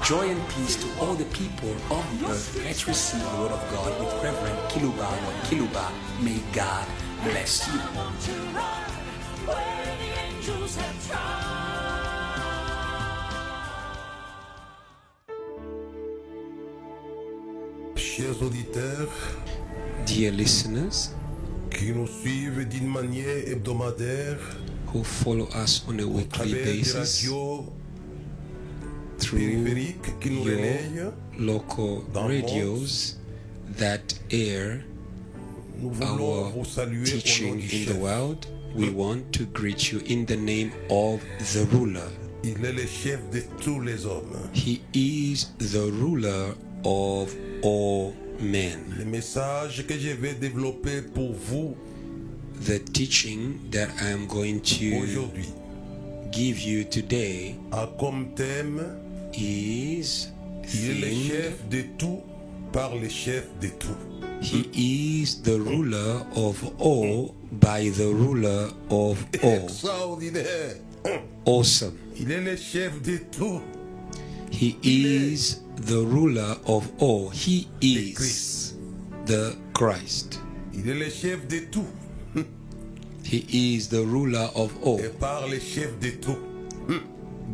Joy and peace to all the people of the earth. Let's receive the word of God with Reverend Kiluba or Kiluba. May God bless you. Chers auditeurs, Dear listeners qui nous suivent d'une manière hebdomadaire who follow us on a à weekly travers des basis radios through périphériques qui nous your relayent, local dans le radios that air nous voulons our vous saluer au nom teaching du in the chef. world. We want to greet you in the name of the ruler. Il est le chef de tous les hommes. He is the ruler of all men. Le message que je vais développer pour vous The teaching that I am going to aujourd'hui give you today a comme thème is il est le themed, chef de tout par le chef de tout. He is the ruler of all by the ruler of all. Extraordinaire. Awesome. Il est le chef de tout. He is the ruler of all. He is Christ. the Christ. Il est le chef de tout He is the ruler of all et par le chef de tout.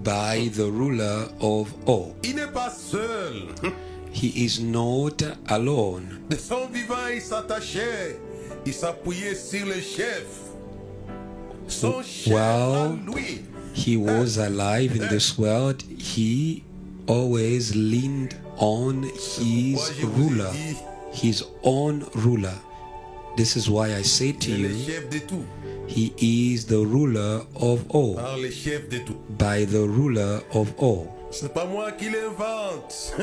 by the ruler of all. Il n'est pas seul. He is not alone. De son vivant, il s'attachait. Il s'appuyait sur le chef. Son chef à Well, lui. He was alive in this world. He always leaned on his Moi, je vous ai ruler, dit, his own ruler. This is why I say to il est le you, chef de tout. he is the ruler of all, Par le chef de tout. by the ruler of all. Ce n'est pas moi qui l'invente.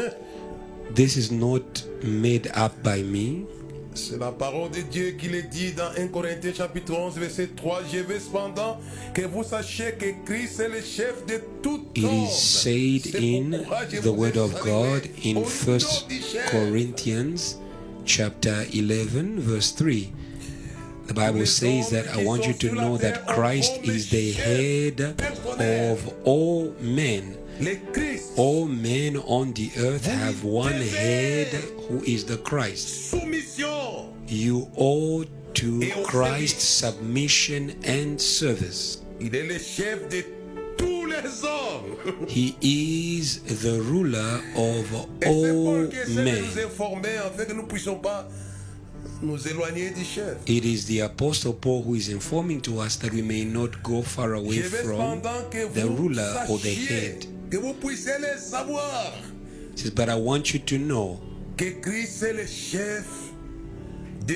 This is not made up by me. C'est la parole de Dieu qui le dit dans 1 Corinthiens chapitre 11 verset 3. Je veux cependant que vous sachiez que Christ est le chef de tout It homme. is said C'est in pourquoi je the vous ai word of salué God in au nom 1 du chef. Corinthians chapter 11 verse 3. The Bible says that I want you to know that Christ is the head of all men. Le Christ, All men on the earth have one head who is the Christ. soumission. You owe to Christ submission and service. Il est le chef de tous les hommes. He is the ruler of Et c'est all Paul qui essaie de men. nous informer afin que nous ne puissions pas nous éloigner du chef. It is the Apostle Paul who is informing to us that we may not go far away Je veux from cependant que the vous ruler or the sachiez, head. que vous puissiez le savoir, He says, but I want you to know que Christ est le chef de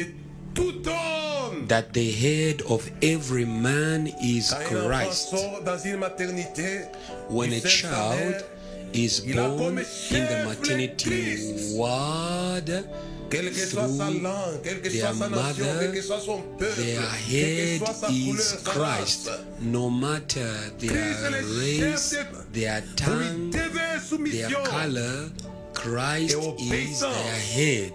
tout homme. that the head of every man is Quand un enfant Christ. sort dans une maternité, When il a sert sa mère, child is il a born comme in chef the le maternity Christ. ward, quelle que soit sa through langue, quelle que their soit sa nation, quel mother, que soit son peuple, their quelle head que soit sa is couleur, sa Christ. race, No matter Christ est their le chef race, de- their vous lui tongue, devez their soumission. color, Christ Et is obéissance. their head.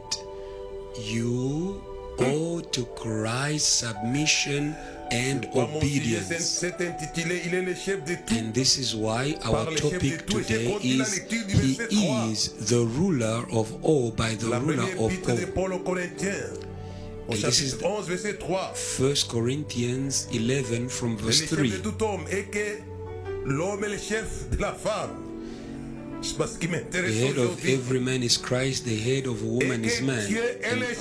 You owe to Christ submission and Pourquoi mon sujet obedience. s'est intitulé Il est le chef de tout. And this is why Par our le chef de topic tout. J'ai today continué la is lecture du He verset 3. is the ruler of all by the La ruler première of épître de all. Paul aux Corinthiens, au And this is chapitre 11, verset 3. 1 Corinthians 11 from Le verse chef 3. de tout homme et que l'homme est le chef de la femme. C'est parce qui The m'intéresse head of aujourd'hui. every man is Christ, the head of a woman is man.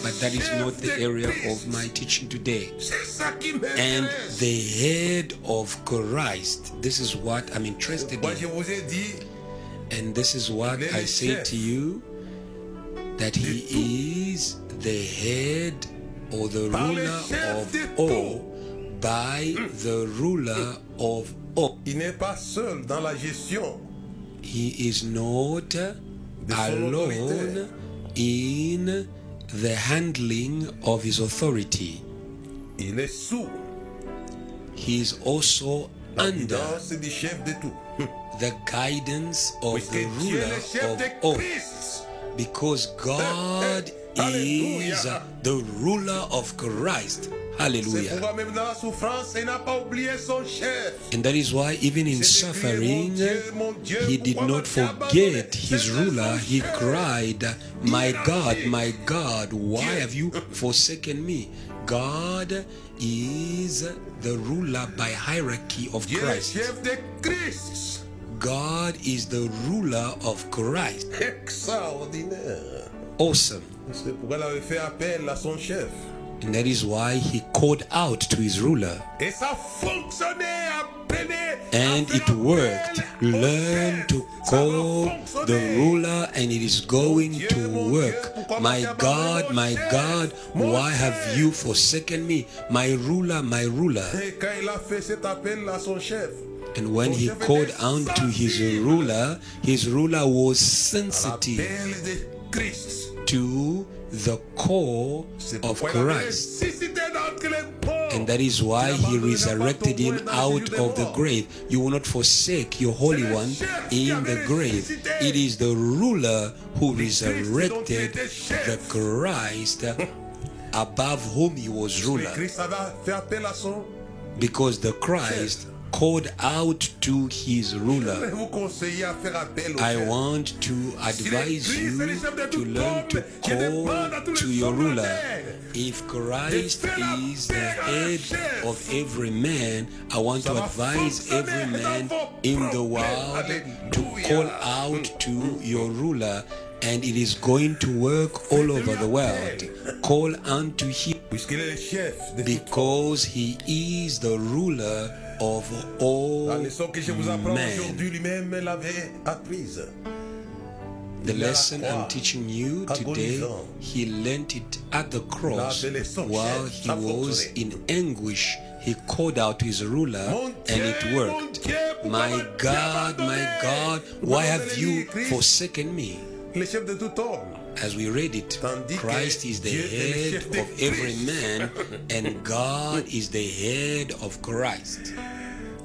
But that is not the area of my teaching today. C'est ça qui And m'intéresse. the head of Christ, this is what I'm interested Moi, je in. vous ai dit, And this is what Il est I le say chef to you, that he is the head or the Par le ruler chef of de all by the ruler of all. il n'est pas seul dans la gestion. He is not son alone autorité. in the handling of his authority. Il est sous He is also la under guidance du chef de tout. the guidance of Puisque the Dieu est ruler le chef of de all. Christ. Because God is Hallelujah. the ruler of Christ. C'est Hallelujah. pourquoi même dans la souffrance, il n'a pas oublié son chef. And that is why even in C'est de crier, suffering, mon Dieu, he did pourquoi not m'as-tu abandonné? forget his C'était ruler. son He chef. cried, my God, why have you forsaken me? God is the ruler by hierarchy of Dieu est Christ. chef de Christ. God is the ruler of Christ. Extraordinaire. Awesome. C'est pourquoi il avait fait appel à son chef. And that is why he called out to his ruler. Et ça fonctionnait, appelé. And it worked. Learn to call the ruler and it is going to work. My God, why have you forsaken me? My ruler, my ruler. Et quand il a fait cet appel à son chef, And when he called unto his ruler was sensitive l'appel de Christ. to the call C'est of pourquoi il avait Christ. ressuscité d'entre les morts. And that is why he resurrected him out of the grave. You will not forsake your Holy One in the grave. It is the ruler who resurrected the Christ above whom he was ruler. Christ avait fait appel à son. Because the Christ called out to his Je ruler. vais vous conseiller à faire appel au I chef. want to advise you to learn to call to your ruler. If Christ is the head of every man, I want to advise every man in the world to call out to your ruler, and it is going to work all over the world. Call unto him Puisqu'il est le chef de tout. because he is the ruler of all La leçon que je vous apprends men. aujourd'hui, lui-même l'avait apprise. The lesson I'm teaching you today, agonisant. he learned it at the cross La leçon, while chef, he ça was fonctionnait. in anguish. He called out to his ruler Mon and Dieu, it mon worked. Dieu, pourquoi My m'as-tu God, abandonné? why have Pourquoi you m'as-tu Christ, forsaken me? le chef de tout homme. As we read it, Tandis que Christ is the Dieu est le head chef de of every Christ. man and God is the head of Christ.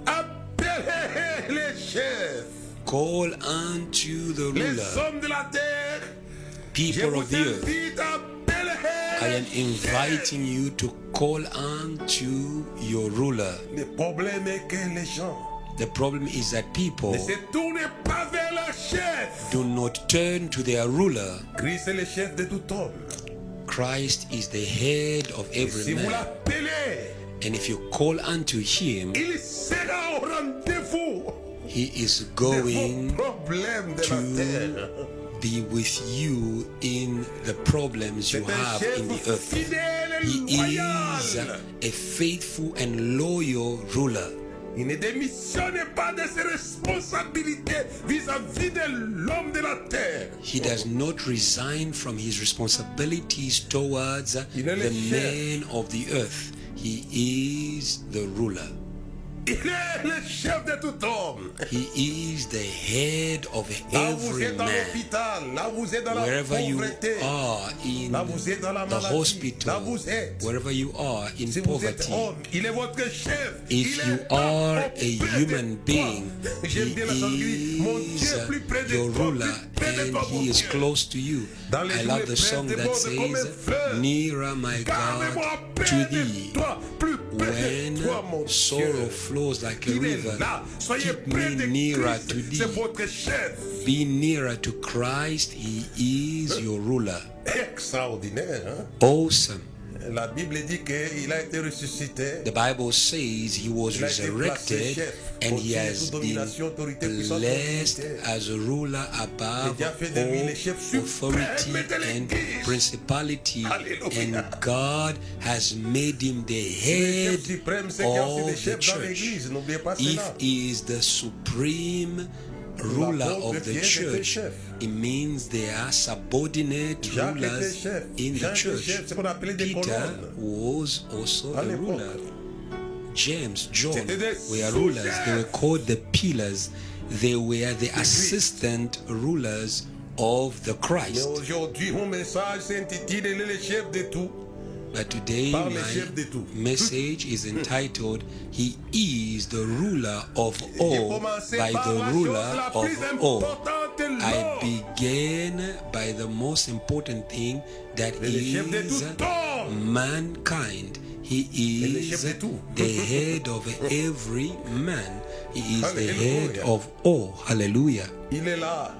Appelez les chefs, Call unto the les ruler, hommes de la terre. Je people vous of the earth. invite à appeler I am les inviting you to call unto your ruler. chefs. Le problème est que les gens The problem is that people ne se tournent pas vers leur chef. do not turn to their ruler. Christ est le chef de tout homme. Christ is the head of Si every vous man. l'appelez, And if you call unto him, il sera au rendez-vous he is de going vos problèmes de la terre. to be with you in the problems you C'est un have in the chef earth. fidèle et He is loyal. a faithful and loyal ruler. Il ne démissionne pas de ses responsabilités vis-à-vis de l'homme de la terre. He does not resign from his responsibilities towards Il est le the chef. man of the earth. He is the ruler. Il est le chef de tout homme. He is the head of Là vous every êtes dans man. l'hôpital, là vous êtes dans la Wherever you pauvreté, are in là vous êtes dans la the maladie, là hospital, vous êtes. wherever you are in Si vous êtes poverty, homme, il est votre chef. if Il you est are a auprès de human toi. being, J'aime bien la chanterie. Mon he Dieu is est plus près de your toi, ruler plus près de and toi, mon he is Dieu. close to you. Dans les I jours love les the prêtres song that débordent comme un says, fleuve. Nearer my Gardez-moi God près to de thee. toi, plus près When de toi, mon sorrow Dieu. flows like a Il est river, là. Soyez keep près me de nearer Christ. to thee. C'est votre chef. Be nearer to Christ. He is your ruler. Extraordinaire, hein? Awesome. La Bible dit qu'il a été ressuscité. The Bible says he was Il a été placé resurrected chef, and he au-dessus de has toute been domination, autorité, puissance, blessed autorité. as a ruler above Il a fait de lui le chef all authority suprême de and l'Église. principality, Alléluia. and God has made him the Le head chef suprême, c'est qu'il y a aussi of des the chefs dans church. l'église. N'oubliez pas If cela. he is the supreme ruler of the Pierre était church, chef. it means there are subordinate Jacques était rulers chef. in Jean the était church. chef. C'est qu'on appelait des Peter colonnes. was also À a l'époque. ruler. James, John C'était des were rulers. They were sous-chefs. called the pillars. They were the assistant rulers of the Mais Christ. aujourd'hui, mon message s'intitule Le chef de tout. But today Par le chef de my tout. message is entitled, He is the ruler of J'ai all commencé by par the la chose ruler la of plus all. importante, I l'homme. began by the most important thing that Le chef de is tout homme. mankind. He is the head of every man. He is the head of all. Hallelujah. Il est là.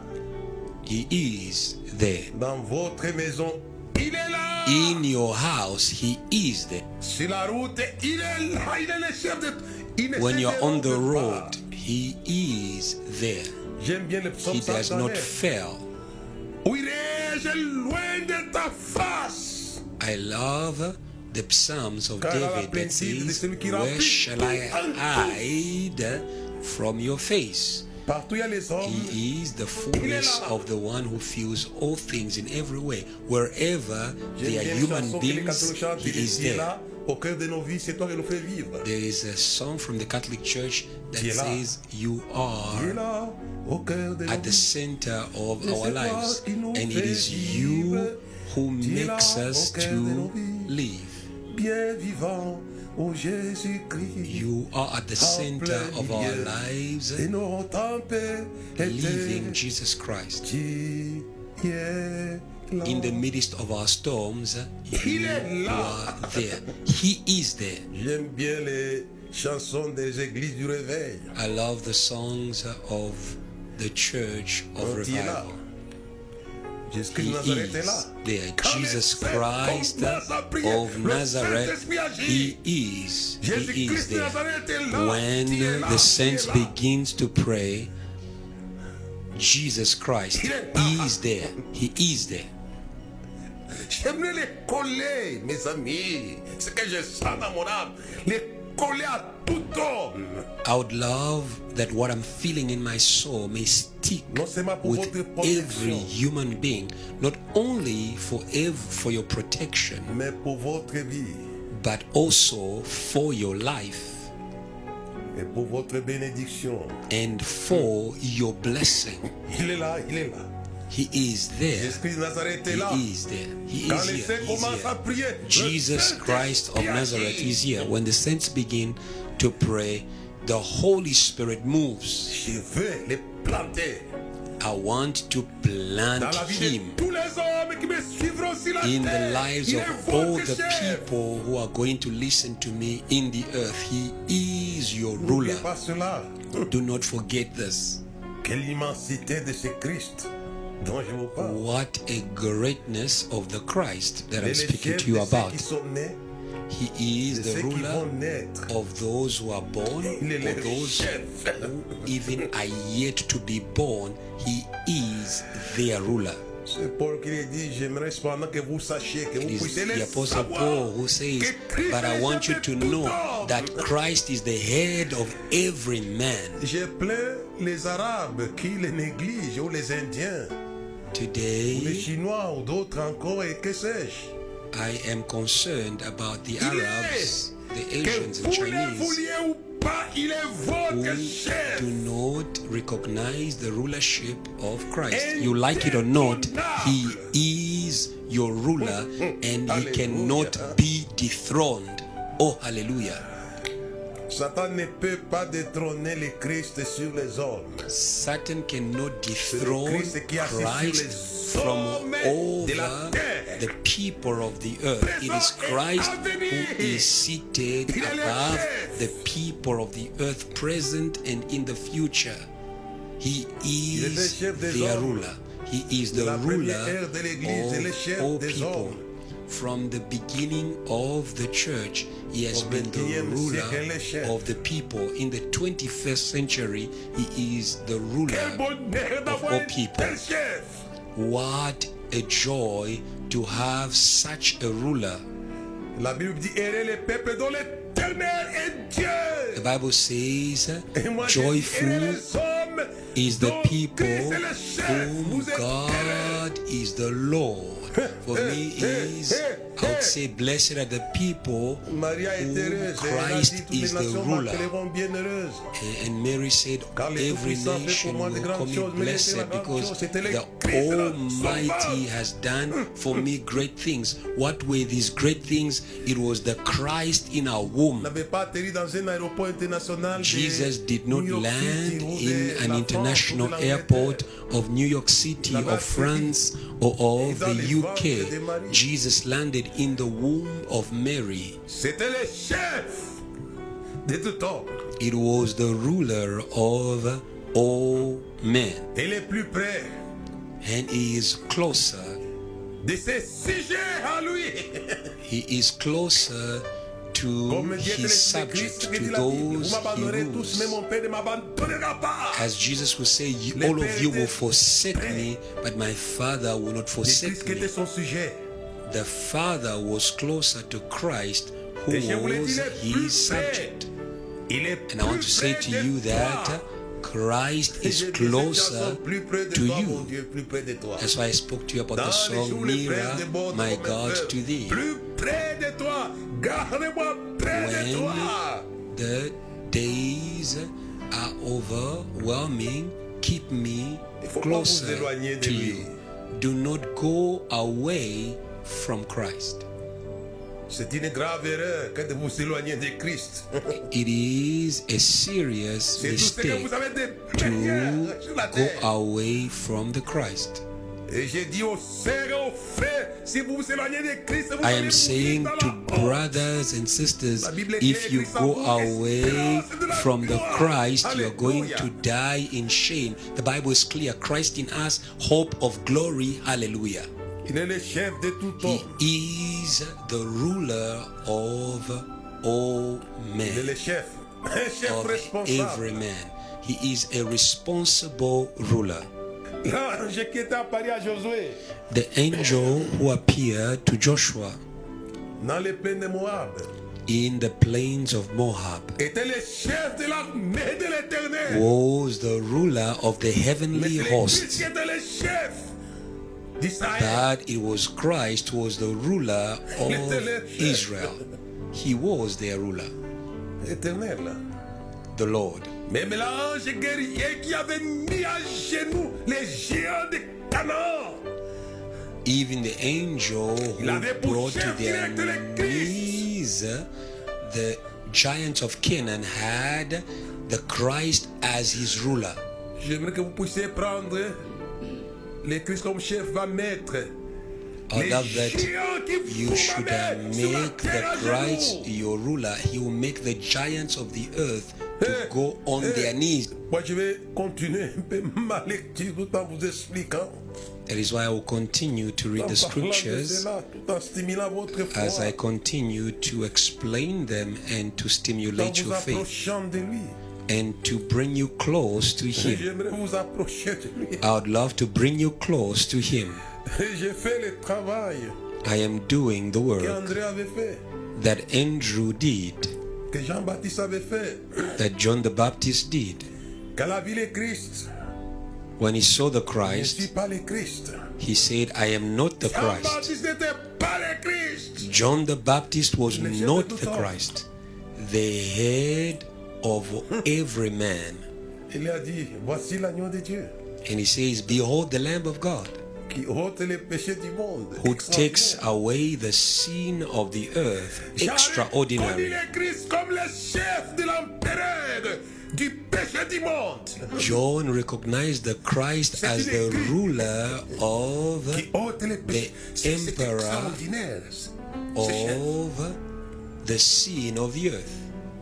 He is there. Dans votre maison, il est là. In your house, he is there. Sur la route, il est là. Il est le chef de... When you're on the road, he is there. J'aime bien le psaume He does not fail. Où irai-je loin de ta face? I love the Psalms of Car à la David that plénitude de says, celui qui where remplit shall I tout hide from your face? Partout il y a les hommes. He is the fullness of the one who fills all things in every way. Wherever there are human beings, he is there. Au cœur de nos vies, c'est toi qui nous fais vivre. There is a song from the Catholic Church that Il est là. says, you Il est are là, au cœur de nos at the vies. center of Et our c'est toi lives, qui nous and it fais is vivre. you who Tu es là, makes us au cœur de nos to vies. live. Bien vivant, ô Jésus-Christ. You are at the center of our lives, Et nos tempêtes living Jesus Christ. Tu es là. In the midst of our storms, you are there. He is there. J'aime bien les chansons des églises du réveil. I love the songs of the Church of Quand il est là, Revival. Jésus-Christ He de Nazareth est là. is there. Quand Jesus les saints Christ commencent à prier, of le Nazareth, Saint-Esprit agit. He is. He is Jésus-Christ de there. Nazareth est là. When Tu es là, the tu saints es là. begins to pray, Jesus Christ is there. He is there. J'aimerais les coller, mes amis. Ce que je sens dans mon âme. Les coller à tout homme. I would love that what I'm feeling in my soul may stick Non seulement pour with votre every protection, human being, not only for your protection, mais pour votre vie but also for your life et pour votre bénédiction. and for your blessing. Il est là, il est là. He is there. Jésus-Christ de Nazareth est là. He is there. He Quand is les here. saints He's commencent à here. prier, Jesus le Christ of Saint-Esprit Nazareth agit. is here. When the saints begin to pray, the Holy Spirit moves. Je veux les planter I want to plant dans la vie de him tous les hommes qui me suivront sur la in terre. the lives Il of est all votre the chef. people who are going to listen to me in the earth. He is your N'oubliez ruler. pas cela. Do not forget this. Quelle immensité de ce Christ dont je vous parle. What a greatness of the Christ that Et I'm les speaking chefs to you de ceux about. qui sont nés, He is de the ceux qui ruler vont naître. of those who are born, Il est or le those chef. who even are yet to be born. He is their ruler. C'est Paul qui le dit, j'aimerais cependant que vous sachiez, que It vous is puissiez the le Apostle savoir, Paul who says, que Christ but I est le want you chef to de tout know homme. that Christ is the head of every man. J'ai plaint les Arabes qui les négligent, ou les Indiens, ou les Today, Chinois, ou d'autres encore, et que sais-je. I am concerned about the Il Arabs, est, the que Asians and vous le Chinese vouliez ou pas, il est votre who chef. do not recognize the rulership of Christ. You like it or not, he is your ruler and he cannot be dethroned. Oh, hallelujah. Satan ne peut pas détrôner le Christ sur les hommes. Satan cannot dethrone Christ qui est assis sur Christ les from hommes de la over terre. the people of the earth. It is Christ who is seated above the people of the earth, present and in the future. He est le is chef des their hommes. ruler. He is the La ruler première ère de l'Église, il est le of chef all des people. hommes. From the beginning of the church, he has Au been the 21e ruler siècle, il est chef. of the people. In the 21st century, he is the ruler Quel bonheur of d'avoir all un people. tel chef. What a joy to have such a ruler. La Bible dit, errez les peuples dont l'Éternel est Dieu. The Bible says, Et moi, je dis, joyful errez les hommes is the dont people Christ est le chef. whom Vous êtes errés. God is the Lord. For me is, I would say, blessed are the people Maria est whom heureuse. Et elle a Christ dit, toutes les is the nations ruler. m'appelleront bienheureuse. And Mary said, Car le every Tout-Puissant fait nation pour moi de will grandes call me choses, mais blessed la grande because chose, c'était le the Christ de la Almighty Sauveur. has done for me great things. What were these great things? It was the Christ in our womb. N'avait pas atterri dans un aéroport international. Jesus did not New York land City ou in de an la international France ou de airport l'Angleterre. of New York City, La of France, or of dans the les ventres de UK. Marie. Jesus landed in the womb of Mary. C'était le chef de tout homme. It was the ruler of all men. Il est plus près And he is closer. de ses sujets à lui. He is closer to Comme dit his subject, to those he rules. mon Père ne m'abandonnera pas. As Jesus will say, all of you will forsake me, but my Father will not forsake Qui était me. son sujet. The Father was closer to Christ, who Et je vous l'ai dit, was il est plus his près. subject. Il est And I want to plus say près to de you toi. that Christ Et is je dis, closer ces gens sont plus près de to toi, mon you. Dieu, plus près de toi. That's why I spoke to you about the Dans les song jours les Nearer, frères de bord, my mon God, frère, to thee. plus près de toi, garde-moi près de toi. When the days are overwhelming, keep me Il faut pas vous closer éloigner de to lui. you. Do not go away from Christ. C'est une grave erreur que de vous éloigner de Christ. It is a serious C'est tout ce que mistake vous avez de to meilleur sur la go terre. away from the Christ. Et j'ai dit aux sœurs et aux frères, si vous vous éloignez de Christ, vous I allez am mourir saying dans to la honte. brothers and sisters, La Bible est if claire, you Christ go en vous, away espérance de la from the gloire. Christ, you are going Alléluia. to die in shame. The Bible is clear. Christ in us, hope of glory. Hallelujah. Il est le chef de tout He homme. is the ruler of all Il est men, le chef. Un chef of responsable. every man. He is a responsible ruler. L'ange qui était apparu à Josué The angel who appeared to Joshua dans les plaines de Moab in the plains of Moab était le chef de l'armée de l'Éternel. was the ruler of the Mais heavenly c'est Christ hosts, qui était le chef d'Israël. but it was Christ who was the ruler of Israel. He was their ruler, Éternel. the Lord. Même l'ange guerrier qui avait mis à genoux les géants de Canaan. Even the angel Il who avait pour brought to chef their direct le Christ. knees the giants of Canaan had the Christ as his ruler. J'aimerais que vous puissiez prendre le Christ comme chef va mettre I les love that géants qui you should fourmillent sur la make terre à the Christ genoux. your ruler. He will make the giants of the earth to go on their knees. Moi, je vais continuer un peu ma lecture tout en vous expliquant, That is why I will continue to read en the parlant de scriptures cela, tout en stimulant votre foi, as I continue to explain them and to en stimulate vous your faith approchant de lui. and to bring you close to Him. J'aimerais vous approcher de lui. I would love to bring you close to Him. Et j'ai fait le travail I am doing the work qu'André avait fait, that Andrew did, que Jean-Baptiste avait fait. that John the Baptist did. Quand a vu le Christ, When he saw the je ne Christ, suis pas le Christ. he said, I am not the Christ. Jean-Baptiste n'était pas le Christ. John the Baptist was Le chef not de tout the homme. Christ, the head of every man. Il a dit, voici l'agneau de Dieu And he says, behold the Lamb of God, qui ôte les péchés du monde. who takes away the sin of the earth. Extraordinary. Le Christ comme le chef de l'empereur du péché du monde. John recognized the Christ as the ruler of Qui ôte les péchés. C'est emperor extraordinaire. Ce chef. of the sin of the earth.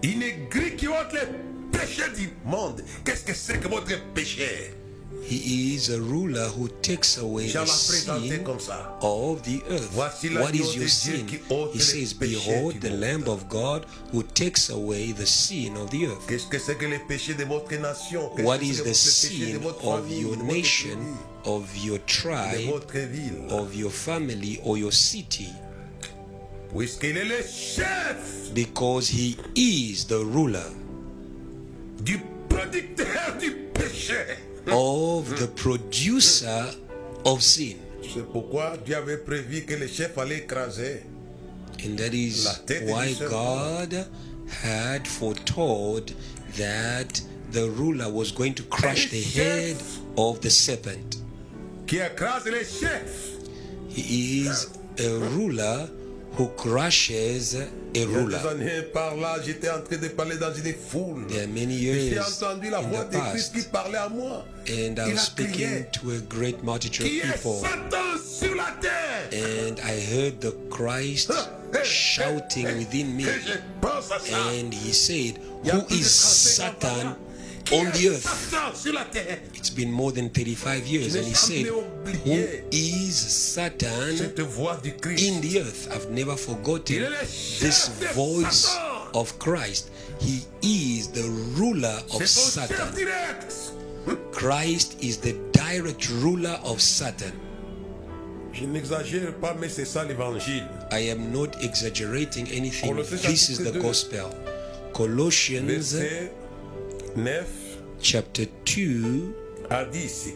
Une grille qui ôte les péchés du monde. Qu'est-ce que c'est que votre péché? He is a ruler who takes away Jean the l'a présenté sin comme ça. of the earth. Voici What l'agneau is de your Dieu sin? qui ôte He les says, péchés behold du the monde. Lamb of God who takes away the sin of the earth. Qu'est-ce que c'est que les péchés de votre nation? Qu'est-ce What que is c'est the que les péchés de sin votre of famille, your de votre nation, pays, of your de tribe, votre ville? of your family, or your city? Puisqu'il est le chef Because he is the ruler du producteur du péché. of the producer of sin. C'est pourquoi Dieu avait prévu que le chef allait écraser. And that is La tête du why serpent. God had foretold that the ruler was going to crush the head of the serpent. Qui écrase les chefs. He is a ruler who crushes a Il y a ruler. des années par là, j'étais en train de parler dans une foule. There are many J'ai years entendu la in voix the de Christ qui past, parlait à moi. and I Il was a speaking crié. to a great multitude Qui of est people. Satan sur la terre? And I heard the Christ shouting within me. Et je pense à ça. And he said, Il y a who plus de is 35 ans Satan qui on est the earth? Satan sur la terre. It's been more than 35 years. Je And n'ai he said, jamais who oublié is Satan cette voix du Christ. in the earth? I've never Il forgotten est le this chef de voice Satan. of Christ. He is the ruler of C'est son Satan. chef direct. Christ is the direct ruler of Satan. Je n'exagère pas, mais c'est ça l'évangile. I am not exaggerating anything. Colossiens This is the chapitre 2. gospel. Colossians Verset 9 chapter 2 a dit ici.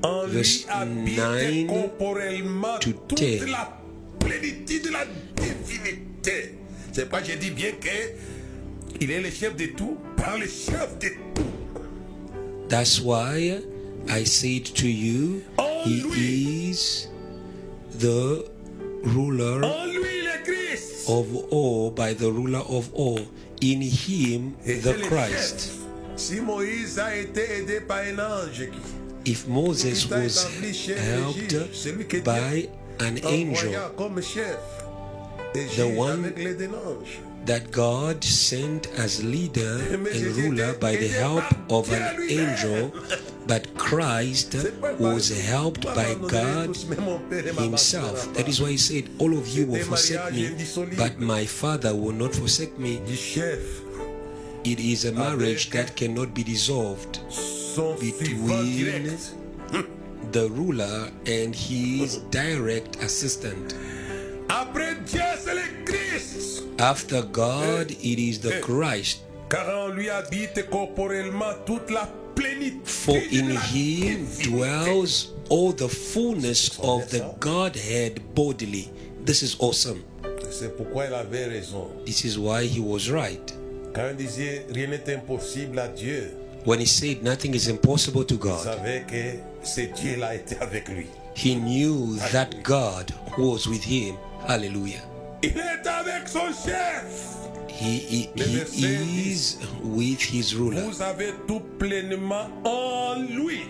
En Verse lui habite 9 corporellement to toute 10. la plénitude de la divinité. C'est pourquoi j'ai dit bien que il est le chef de tout par le chef de tout. That's why I said to you, he is the ruler En lui le Christ. of all by the ruler of all. In him, Et the c'est le Christ. chef. Si Moïse a été aidé par un ange If Moses was helped by an angel, envoyant comme chef et The juge one avec l'aide d'un ange. that God sent as leader and ruler by the help of an angel, but Christ was helped by God himself. That is why he said, all of you will forsake me, but my Father will not forsake me. Du chef, It is a marriage that cannot be dissolved son suivant between direct. the ruler and his direct assistant. Après Dieu, c'est le Christ. After God, it is the Christ. Car en lui habite corporellement toute la plénitude. For in de la him divinité. dwells all the fullness of the Godhead bodily. This is awesome. C'est pourquoi il avait raison. This is why he was right. Quand il disait rien n'est impossible à Dieu, When he said nothing is impossible to il God, savait que ce Dieu-là était avec lui. he knew that God was with him. Hallelujah. Il est avec son chef. He is with his ruler. Vous avez tout pleinement en lui.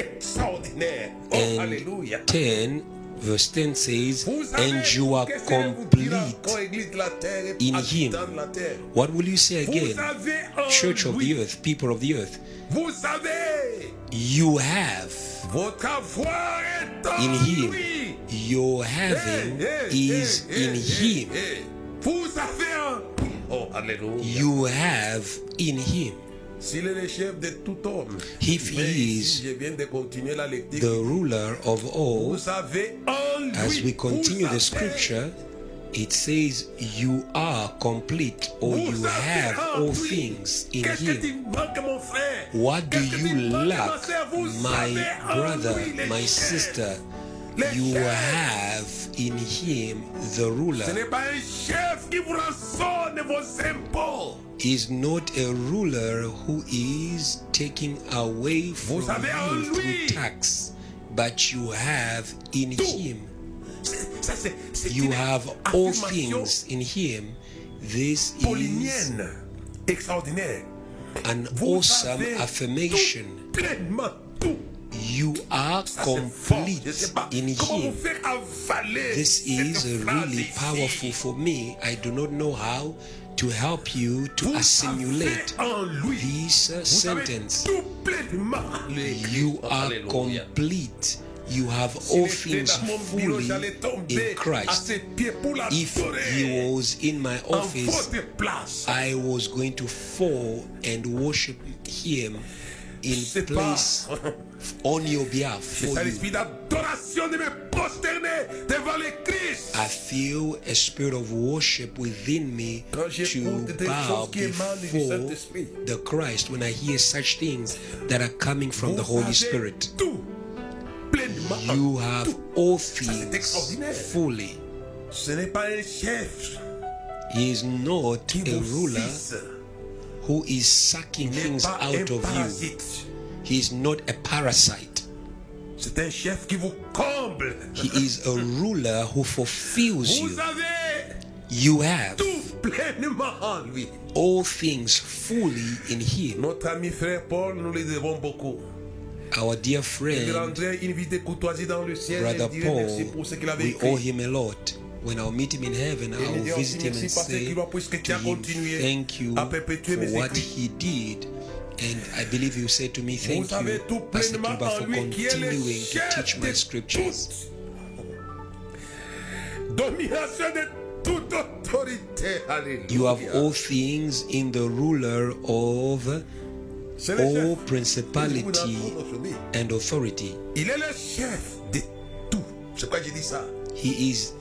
Extraordinaire. Oh, And alléluia. 10 verse 10 says, Vous avez, and you are qu'est-ce que vous direz complete encore, Église de la terre et in him. habitants de la terre? What will you say Vous again? avez en Church of lui. the earth, people of the earth, Vous avez you have votre avoir est en in him. lui. Your having is in him. Vous avez en lui. Oh, alléluia. You have in him. S'il est le chef de tout homme, If mais he ici, is je viens de continuer la lecture. the ruler of all, Vous avez en lui. as we continue Vous the avez. scripture, it says, you are complete, or Vous you avez have en all lui. things in Qu'est-ce que him. tu manques, mon frère? What do Qu'est-ce que you tu manques, lack, ma sœur? Vous my avez en brother, lui le my chef. sister? Le You chef. have in him the Ce ruler. n'est pas un chef qui vous rançonne vos impôts. Is not a ruler who is taking away from Vous avez en you through lui. tax, but you have in him. Ça, c'est You une have all affirmation things in him. This is paulinienne extraordinaire. an Vous awesome avez affirmation. tout, pleinement tout. You are Ça, c'est fort. Je complete sais pas in comment him. vous faire avaler This cette is phrase really ici. powerful for me. I do not know how to help you to Vous assimilate avez en lui. this Vous avez sentence. tout pleinement. You are Alléluia. complete. You have S'il all était things dans mon bureau, fully j'allais in tomber à Christ. ses pieds pour If l'adorer he was in my en office, votre place. I was going to fall and worship him in C'est place on your behalf C'est for ça you. l'esprit d'adoration de me prosterner devant le Christ. I feel a spirit of worship within me Quand to j'écoute des bow choses qui émanent du before Saint-Esprit. the Christ when I hear such things that are coming from the Vous Holy avez Spirit. tout pleinement. You have all c'est things extraordinaire. fully. Ce n'est pas un chef He is not qui a vous ruler suce. who is sucking Il n'est things pas un out of you. parasite. He is not a parasite. C'est un chef qui vous comble. He is a ruler who fulfills Vous you. avez You have tout pleinement en lui. all things fully in him. Notre ami frère Paul, nous lui devons beaucoup. Our dear Il friend, rendrait une vie de courtoisie dans le ciel. Brother Il dirait merci Paul, pour ce qu'il avait we écrit. owe him a lot. When I'll meet him in heaven, I Il will dit aussi visit him merci and parce say qu'il doit, puisque tu to as him, continué thank you à perpétuer for mes what écrits. he did. And I believe you said to me, thank Vous avez you, tout Pastor pleinement Kiba, en for lui qui est le continuing to chef teach my de scriptures. toute domination, de toute autorité. You have Alléluia. all things in the ruler of C'est le all chef. principality and authority. Il est le chef de tout. C'est pourquoi j'ai dit ça. He is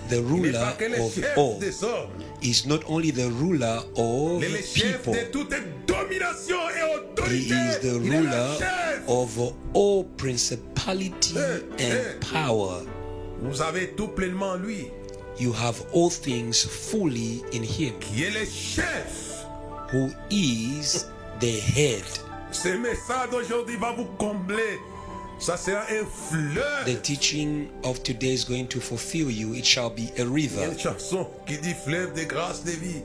the Il n'est ruler pas que le of chef all. des hommes. He's not only the ruler of Il est le chef people. de toute domination et He autorité. is the Il est le ruler chef. of all principality and power. Vous avez tout pleinement en lui, You have all things fully in him, qui est le chef. who is the head. Ce message d'aujourd'hui va vous combler. Ça sera un fleuve. The teaching of today is going to fulfill you. It shall be a Il y a river. une chanson qui dit fleuve de grâce de vie.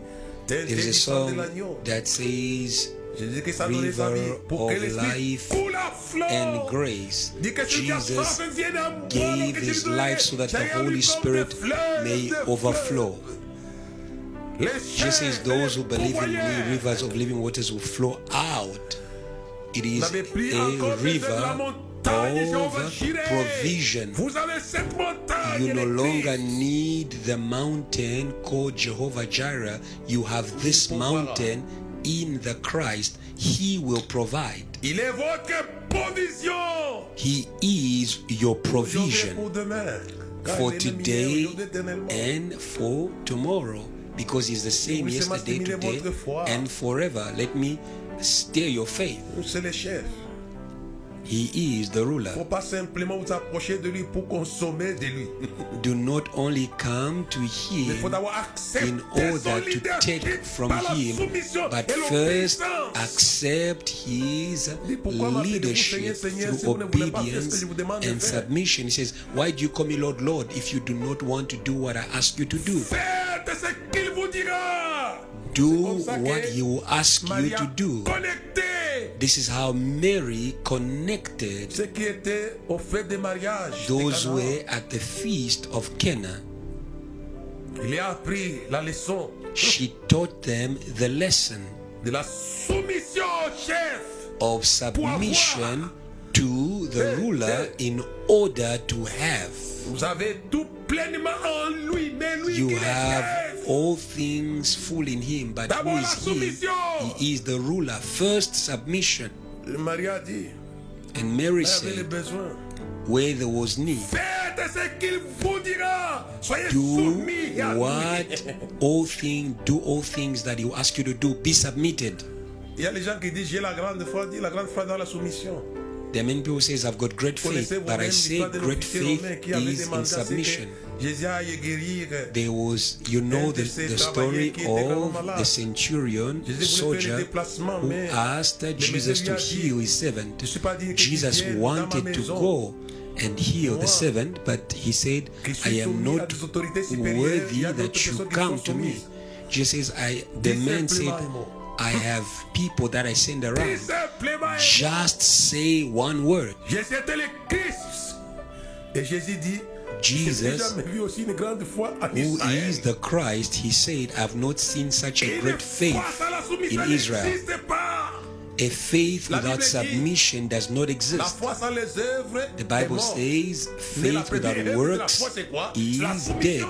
Tel There is a du sang de song l'agneau. that says Jésus que ça donne sa vie river pour que of l'esprit life coule à flot. and grace. Dit que celui qui a soif Jesus vienne à moi, gave que his Jésus donne. life so that the Chacun Holy lui comme Spirit des fleuves, may des overflow. fleuves. Les Jesus says, those who believe in me, pourvoyeurs rivers of living waters will flow out. It is n'avez plus a encore besoin de la river montagne Jéhovah of Jireh. provision. Vous avez cette montagne. You no le longer Christ. need the mountain called Jehovah Jireh. You have this mountain in the Christ. He will provide. Il est votre provision. He is your Aujourd'hui provision pour demain. Car for il est le meilleur today aujourd'hui éternellement. and for tomorrow, because he's the same Oui, c'est yesterday, stimuler today, votre foi. and forever. Let me stir your faith. C'est le chef. He is the Il ne ruler. faut pas simplement vous approcher de lui pour consommer de lui. Do not only come to Il faut him d'abord accepter in son order to leadership take from par la him, soumission but et first l'obéissance. accept his Dis, pourquoi m'appelez-vous leadership Seigneur, si through vous ne voulez pas faire ce que obedience je vous demande de and faire? submission. He says, why do you call me Lord, Lord, if you do not want to do what I ask you to do? Faites ce qu'il vous dira. Do comme ça what que he will ask you Maria to do. connecté. This is how Mary connected Ceux qui étaient au fête de mariage. de those Canaan. who were at the feast of Cana. Il a appris la leçon She taught them the lesson de la soumission au chef. of submission to the ruler in order to have. Vous avez tout pleinement en lui, mais lui You qui est have chef. all things full in him, but who D'abord is la him? soumission. He is the ruler. First submission. Marie a dit, And Mary elle avait le said, besoin. where there was need, Faites ce qu'il vous dira. Soyez do soumis à what lui. do all things that he will ask you to do. Be submitted. Il y a les gens qui disent, j'ai la grande foi, dit la grande foi dans la soumission. There are many people who says I've got great faith, Connaissez-vous but I même say l'histoire de great l'officier romain faith qui avait is demandé in à ce que submission. Jésus aille guérir. There was, you know, the story of the centurion soldier who asked Jesus to heal his servant. Jesus wanted to go and heal the servant, but he said, I am not worthy that you come to me. Jesus says, the man said, I have people that I send around. Just say one word. Jésus était le Christ. Et Jésus dit, Jesus, j'ai jamais vu aussi une grande foi en who Israël. is the Christ, he said, I've not seen such a great faith in Israel. A faith without submission does not La exist. foi sans les œuvres The est Bible morte. says Mais la faith première without œuvre de la works foi, c'est quoi? C'est la is soumission. dead.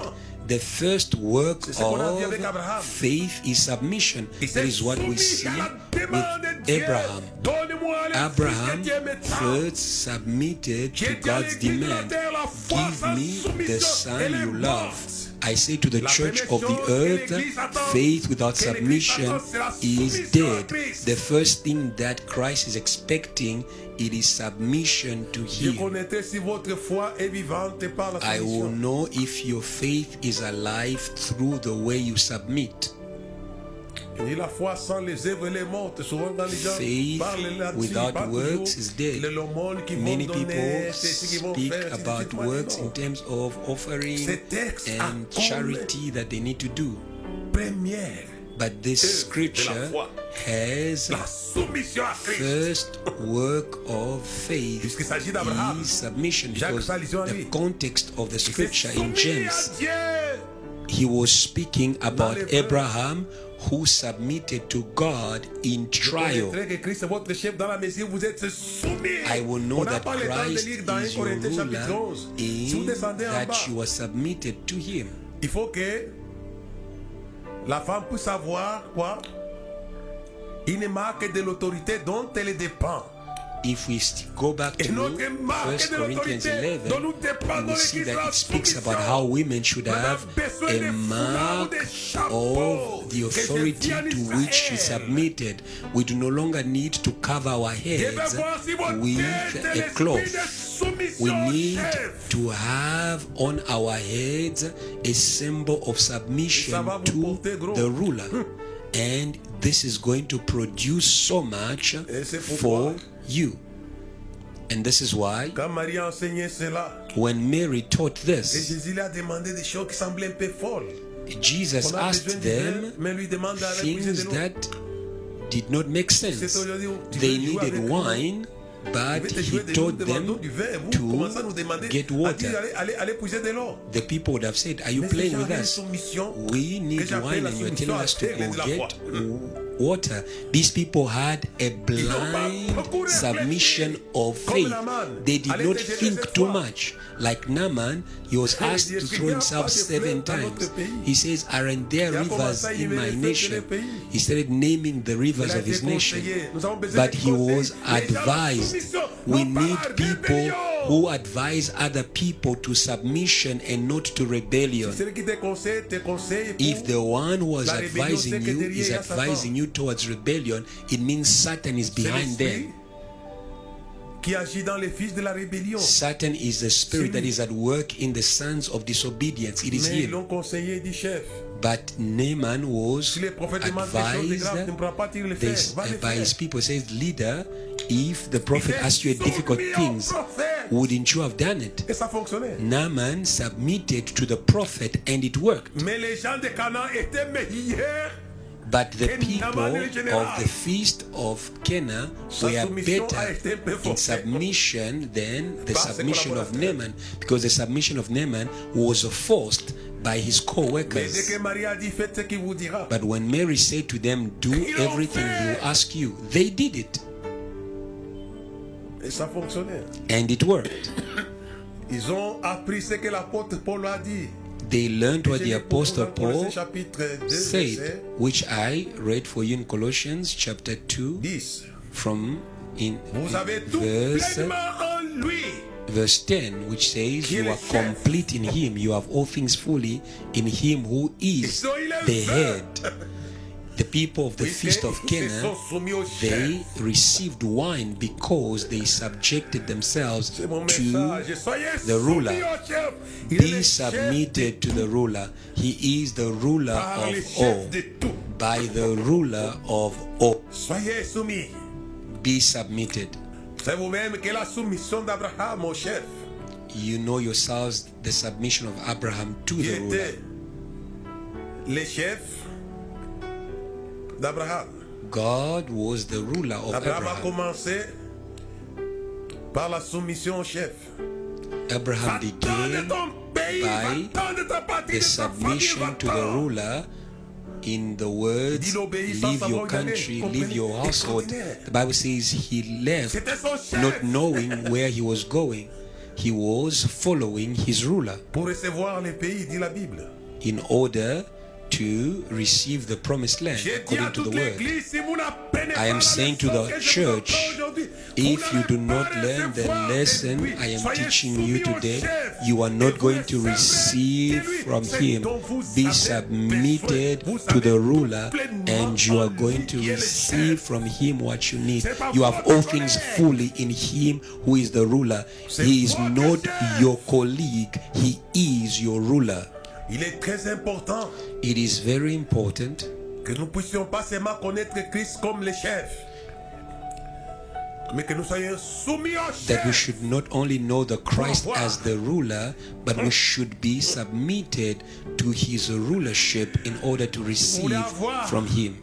The first work C'est ce qu'on a vu avec of Abraham. faith is submission. Il That s'est is what we soumis see à la demande de with Dieu. Abraham. Donne-moi le Abraham fils que tu aimes tant. first submitted Qui to était à God's l'église de la demand. terre, la foi Give sans me the soumission, son elle est you morte. love. I say to the La church première of the chose que earth, l'Église attend, faith without que l'Église submission attend, c'est la is soumission à dead. Christ. The first thing that Christ is expecting, it is submission to Je Him. connaîtrai si votre foi est vivante par la I will soumission. know if your faith is alive through the way you submit. Et la foi sans les œuvres, elle est morte. Souvent quand les gens Faith parlent là-dessus, without pas works toujours is dead. l'aumône qu'ils vont Many donner, people c'est ce qu'ils vont speak faire, c'est about ce qu'ils vont works faire. in terms of offering Ces textes and accomplent charity that they need to do. Première But this scripture has La soumission à Christ. first work of faith Puisqu'il s'agit d'Abraham. is submission, Jacques because sa allusion à the lui. context of the Il s'est scripture in soumis James, à Dieu. he was speaking about l'épreuve. Abraham who submitted to God in trial. Vous connaîtrez que Christ est votre chef dans la mesure où vous êtes soumis. I will know On n'a that pas le temps de Christ lire dans 1 is your Corinthiens chapitre ruler 11. Si vous in descendez en bas, that you are submitted to him. il faut que la femme puisse savoir quoi? Une marque de l'autorité dont elle dépend. If we go back to Et notre 1 marque de Corinthians l'autorité dont 11, nous we dépendons will see l'Église that en it speaks about soumission. how women should have a mark of the authority to which she submitted. We do no longer need to cover our heads with a cloth. We need to have on our heads a symbol of submission to the ruler. And this is going to produce so much for you. And this is why Quand Marie a enseigné cela, when Mary taught et this, Jésus lui a demandé des choses qui semblaient un peu folles. Jesus On a besoin asked du vin, them mais lui demande d'aller puiser de things l'eau. that did not make C'est sense. aujourd'hui, tu They veux jouer needed avec nous? wine, Je but vais te he jouer de l'eau, told demandons them du vin, et vous commencez à nous to demander get à dire, water. allez puiser de l'eau. The people would have said, "Are you Mais ces playing gens with avaient une us? soumission We que need j'appelle wine la and you're soumission telling us to aveugle de go la get foi. water." These people had a blind submission of faith. They did not think too much. Like Naaman, he was asked to throw himself 7 times. He says, "Aren't there rivers in my nation?" He started naming the rivers of his nation. But he was advised. We need people who advise other people to submission and not to rebellion. Celui qui te conseille If the one who was La rébellion, advising c'est que you derrière, is il y a Satan. advising you towards rebellion, it means Satan is behind them. qui agit dans les fils de la rébellion. Satan is the spirit that is at work in the sons of disobedience. It is Mais ils him. l'ont conseillé, dit chef. But Naaman was Si les prophètes demandent des choses de graves, tu ne pourras pas tirer les this, faire. Va les by his faire. people says, "Leader, if the prophet Il est asked you a difficult soumis au things, prophète. wouldn't you have done it?" Et ça fonctionnait. Naaman submitted to the prophet and it worked. Mais les gens de Canaan étaient meilleurs. But the Que people Naaman est le général. of the feast of Cana Sa were soumission a better été un peu in forcée. submission than the Par ses submission of collaborateurs. Naaman, because the submission of Naaman was forced by his Mais dès co-workers. que Marie a dit, faites ce qu'il vous dira. But when Mary said to them, "Do everything he will ask you," they did it, Et ça fonctionnait. and it worked. Ils ont appris ce que l'apôtre Paul a dit. They learned what Je the lis pour vous Apostle dans Colossiens Paul chapitre 2, said, verset which I read for you in Colossians chapter 2, 10. from in Vous avez tout verse pleinement en lui. verse 10, which says, Qui est "You le are chef. complete in him, you have all things fully in him who is So il est the le head." The people of the feast of Ils se Canaan, sont soumis au they chef. received wine because they subjected themselves C'est mon to message. Soyez the soumis ruler. au chef. Il est le be chef submitted to the ruler. He is the ruler par le of chef all. de tout. By the ruler of all. Soyez soumis. Be submitted. C'est vous-même que la soumission d'Abraham au chef, You know yourselves the submission of Abraham to qui the ruler. était le chef d'Abraham. God was the ruler of Abraham a Abraham. commencé par la soumission au chef. Abraham Va-t'en de began ton pays, by va-t'en de ta patrie, the de ta famille, submission to the va-t'en. ruler in the words, dit l'obéissance "Leave your avant d'aller." country, Comprenez? leave your household." Extraordinaire. The Bible says he left C'était son chef not knowing where he was going. He was following his ruler pour recevoir le pays, dit la Bible. in order to receive the promised land J'ai dit à according to toute the word. l'église, si vous n'apprenez I pas am la saying to leçon the que je vous church, apprends aujourd'hui, if vous you do n'allez not pas learn the recevoir de lesson lui. I am Soyez teaching soumis you au today, chef. you are Et not vous going to recevrez receive de lui from ce him. dont vous Be avez submitted besoin. Vous to the avez ruler, pleinement and you are en going lui to qui est le receive chef. from him what you need. C'est pas You have votre all things collègue. fully in him who is the ruler. C'est He is votre not chef. your colleague, he is your ruler. Il est très important It is very important que nous puissions pas seulement connaître Christ comme le chef. mais que nous soyons soumis au that we chef. should not only know the Christ as the ruler, but we should be submitted to his rulership in order to receive from him.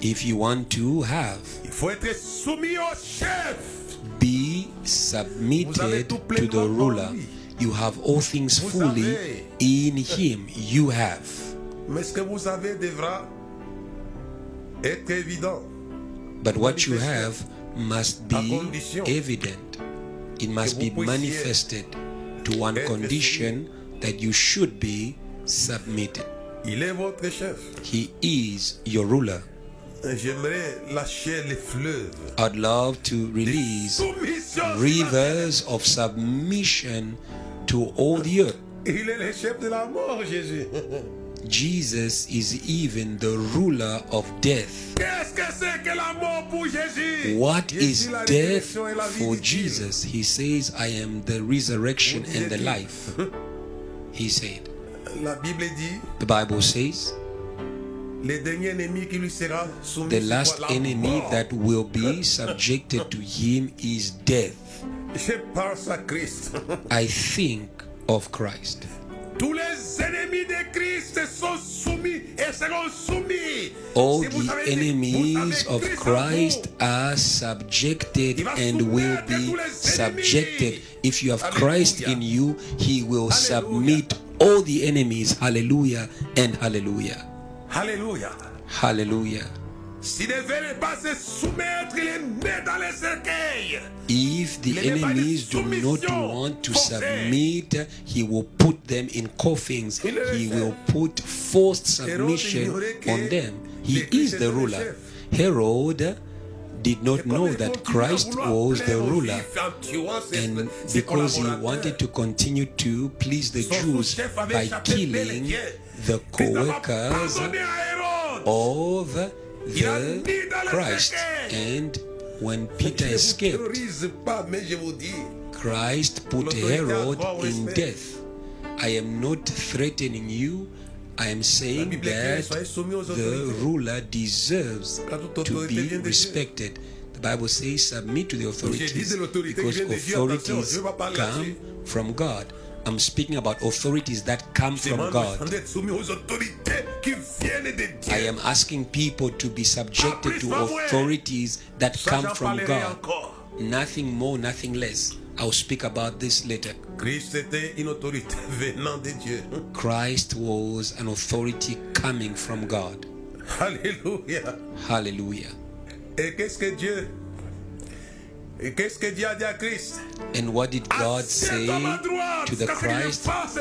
If you want to have, Il faut être soumis au chef. be submitted to the ruler. You have all things fully in him. You have. Mais ce que vous avez devra être évident. But what you have must be evident. It must be manifested to one condition, that you should be submitted. Il est votre chef. He is your ruler. J'aimerais lâcher les fleuves. I'd love to release Soumission. rivers of submission to all the earth. Il est le chef de la mort, Jésus. Jesus is even the ruler of death. Qu'est-ce que c'est que la mort pour Jésus? What Je is suis la death résurrection et la vie, for dit-il. Jesus? He says, I am the resurrection and the Disait-il. life. He said. La Bible dit, The Bible says, le dernier ennemi qui lui sera soumis, the c'est last quoi? La enemy mort. that will be subjected to him is death. Je pense à Christ. I think of Christ. Tous les ennemis de Christ sont soumis et seront soumis. All Si vous the avez dit, enemies vous avez of Christ en Christ vous, are subjected Il va and will soumettre be tous les subjected. ennemis. If you have Christ Alléluia. in you, he will Alléluia. submit all the enemies. Hallelujah and hallelujah. Alléluia. Hallelujah. S'il ne veut pas se soumettre, il est né dans les cercueils. If the Il n'est pas enemies de do not soumission want to forcée. submit, he will put them in coffins. Il est le He chef. will put forced submission ignorait que on them. He le Christ is the était le ruler. chef. Herod did not Et comme know il that continue à Christ vouloir was the plaire aux ruler. Juifs en tuant ses- And ses because he collaborateurs, wanted to continue to please the son Jews sous-chef avait by échappé bel et killing bien. the Christ n'a pas co-workers pardonné à Hérode. of Il a the mis dans le Christ. cercueil. And when Peter Je ne vous escaped, terrorise pas, mais je vous dis, Christ put L'autorité a Herod droit au in respect. death. I am not threatening you. I am la saying Bible est claire, that soyez soumis aux the autorités. ruler deserves Car toute to autorité vient be de Dieu. respected. The Bible says, submit to the dit authorities de l'autorité qui because vient de Dieu. Attention, authorities je vais pas parler come là-dessus. from God. I'm speaking about authorities that come Je from demande aux gens God. d'être soumis aux autorités qui viennent de Dieu. I am asking people to be subjected to Pas plus, authorities that Ça, come j'en from parlerai God. encore. Nothing more, nothing less. I'll speak about this later. Christ était une autorité venant de Dieu. Christ was an authority coming from God. Alléluia. Hallelujah. Et qu'est-ce que Dieu a dit à Christ? And what did God say Assieds-toi à ma droite, to the jusqu'à ce que je Christ? fasse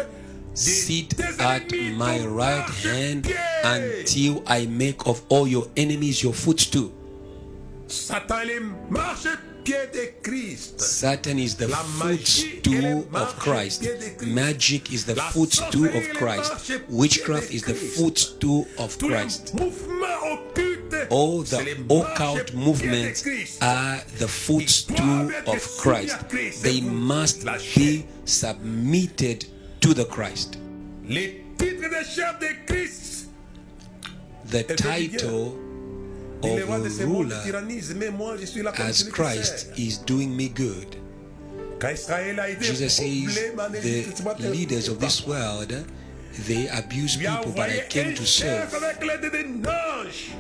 Sit tes at ennemis my ton right hand marchepied. until I make of all your enemies your footstool. Satan est marchepied de Christ. Satan is the La magie est footstool le of Christ. marchepied de Christ. Magic is the La footstool sorcellerie of est le Christ. marchepied Witchcraft de is the Christ. footstool of Tous Christ. les mouvements occultes, All c'est the les occult marchepieds movements de Christ. are the footstool doivent être of soumis Christ. à Christ. They Vous must lâchez. be submitted to the Christ. Les titres de chef de Christ. The title Il of est roi de a ce monde qui ruler tyrannise, mais moi je suis là comme as celui qui Christ sert. is doing me good. Quand Israël a été Jesus says problème en Égypte, ce the matin, leaders of this world, they abuse lui a people, but I envoyé came un to chef serve. avec l'aide d'un ange.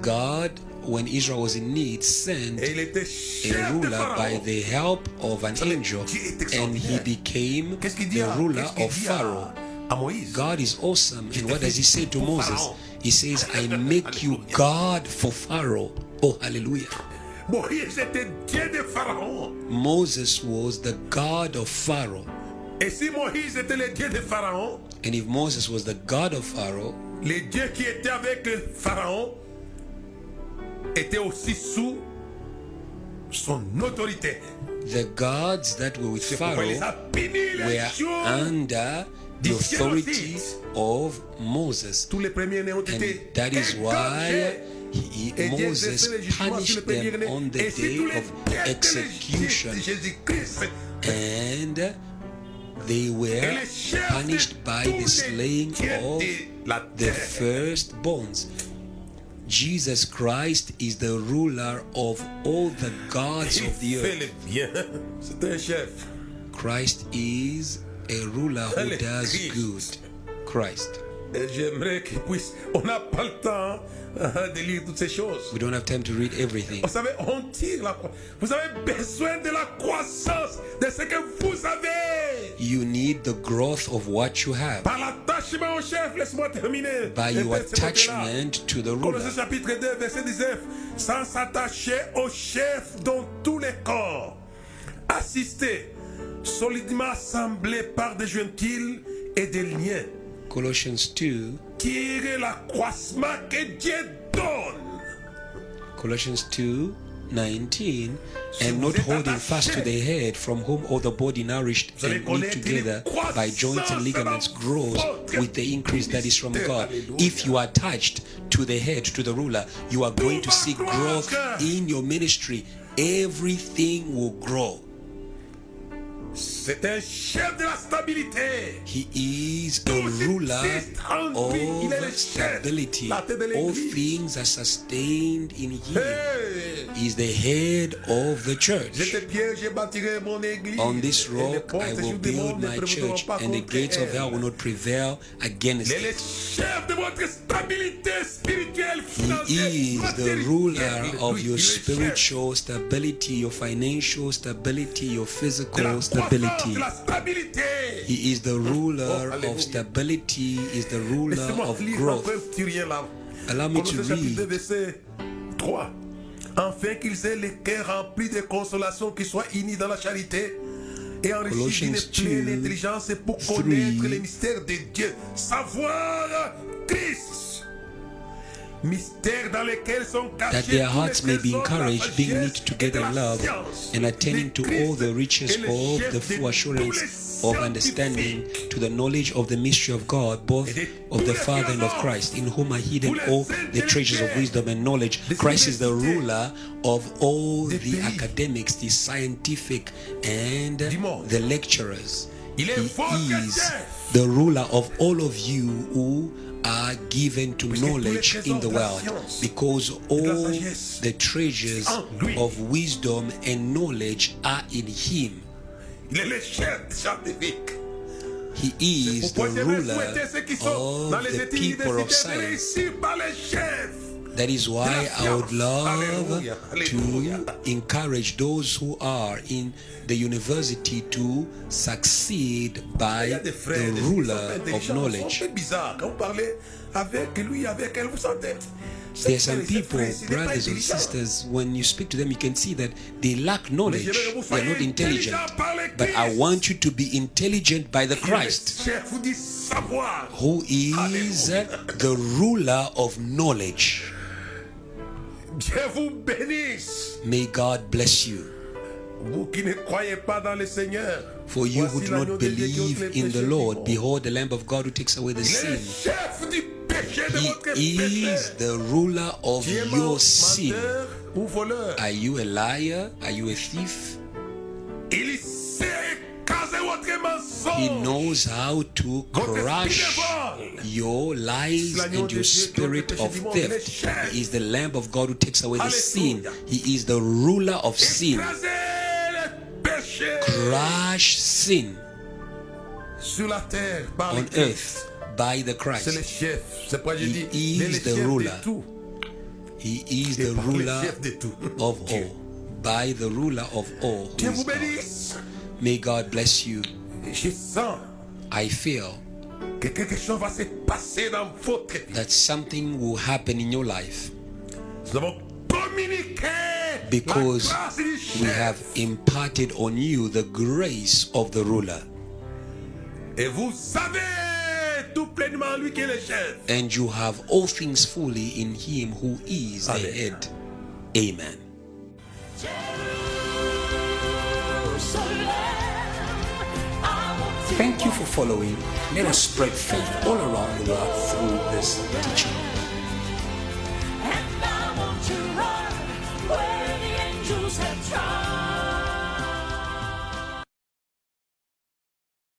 God, when Israel was in need, sent Et il était a chef de ruler by Pharaon. the help of an angel, Dieu est and he extraordinaire. became Qu'est-ce qu'il dit the à- ruler qu'est-ce qu'il of dit Pharaoh. à Moïse? God is awesome. And what does he say to Pour Moses? Pharaon. He says, I make you God for Pharaoh. Oh, hallelujah. Moïse était Dieu de Pharaon. Moses was the God of Pharaoh. Et si Moïse était le Dieu de Pharaon, And if Moses was the God of Pharaoh, les dieux qui étaient avec Pharaon étaient aussi sous son autorité. the gods that were with C'est pourquoi il les a Pharaoh punis les were jours. under the du authority génocide. of Moses. Tous les premiers-nés ont And été that is why égorgés. Et Dieu Moses exerçait le jugement sur punished les them premiers-nés. on the Et si day tous les of biens de execution. Jésus-Christ And they et were les chefs punished de by tous the les slaying dieux of de la the terre. firstborns. Jesus Christ is the ruler of all the gods Il of the fait earth. le bien. C'est un chef. Christ is a ruler who Le does Christ. good. Christ. Et j'aimerais qu'il puisse. On n'a pas le temps de lire toutes ces choses. We don't have time to read everything. Vous savez, on tire la croissance. Vous avez besoin de la croissance de ce que vous avez. You need the growth of what you have Par l'attachement au chef, laisse-moi terminer. by your Ce côté-là. attachment to the ruler. Colossiens chapitre 2, verset 19. Sans s'attacher au chef dans tous les corps. Assistés, solidement assemblés par des jointiles et des liens. Colossians 2, Tirez l'accroissement que Dieu donne. Colossians 2, 19, and not holding fast to the head, from whom all the body nourished and knit together by joints and ligaments grows with the increase that is from God. If you are attached to the head, to the ruler, you are going to see growth in your ministry. Everything will grow. C'est un chef de la stabilité. He is a ruler of stability. All things are sustained in him. Hey! He is the head of the church. J'étais Pierre, je bâtirai mon église. On this et les rock portes I du will démon build ne my prévaudront church, pas and the contre gates of hell elle. will not prevail against Mais le it. chef de votre stabilité spirituelle, He is the financière, ruler of lui, your il est chef. spiritual stability, your financial stability, your De la physical croissance, stability. de la stabilité. He is the ruler Hallelujah. of stability, is the ruler Laissez-moi of lire growth. un petit rien là. Allow me to Colossiens chapitre 2, read verset 3. Afin qu'ils aient les cœurs remplis de consolation, qu'ils soient unis dans la charité et enrichis d'une Colossians pleine 2, intelligence pour 3. connaître les mystères de Dieu, savoir Christ. Mystères dans lesquels sont cachés that their tous les hearts may be trésors de la encouraged, being sagesse knit together et de in la love, science and attaining de to Christ all the riches et le of chef the de full tous assurance les of understanding, scientifiques. to the knowledge of the mystery of God, both of the Father and of Christ, in whom are hidden all the treasures of wisdom and knowledge. Christ is the ruler of all the academics, the scientific, and the lecturers. He is the ruler of all of you who are given to knowledge in the world, because all the treasures of wisdom and knowledge are in him. Il est le chef scientifique. He is the ruler of the people of science. That is why I would love to encourage those who are in the university to succeed by the ruler of knowledge. There are some people, brothers or sisters, when you speak to them, you can see that they lack knowledge. They are not intelligent. But I want you to be intelligent by the Christ, who is the ruler of knowledge. Dieu vous bénisse. May God bless you. Vous qui ne croyez pas dans le Seigneur. For you who do not believe in the Lord, behold the Lamb of God who takes away the sin. He is the ruler of your sin. Are you a liar? Are you a thief? He knows how to crush your lies and your spirit of theft. He is the Lamb of God who takes away the sin. He is the ruler of sin. Crush sin on earth by the Christ. He is the ruler. He is the ruler of all. By the ruler of all, who is God. May God bless you. I feel that something will happen in your life because we have imparted on you the grace of the ruler. And you have all things fully in him who is the head. Amen. Thank you for following. Let us spread faith all around the world through this teaching. And I want to run where the angels have tried.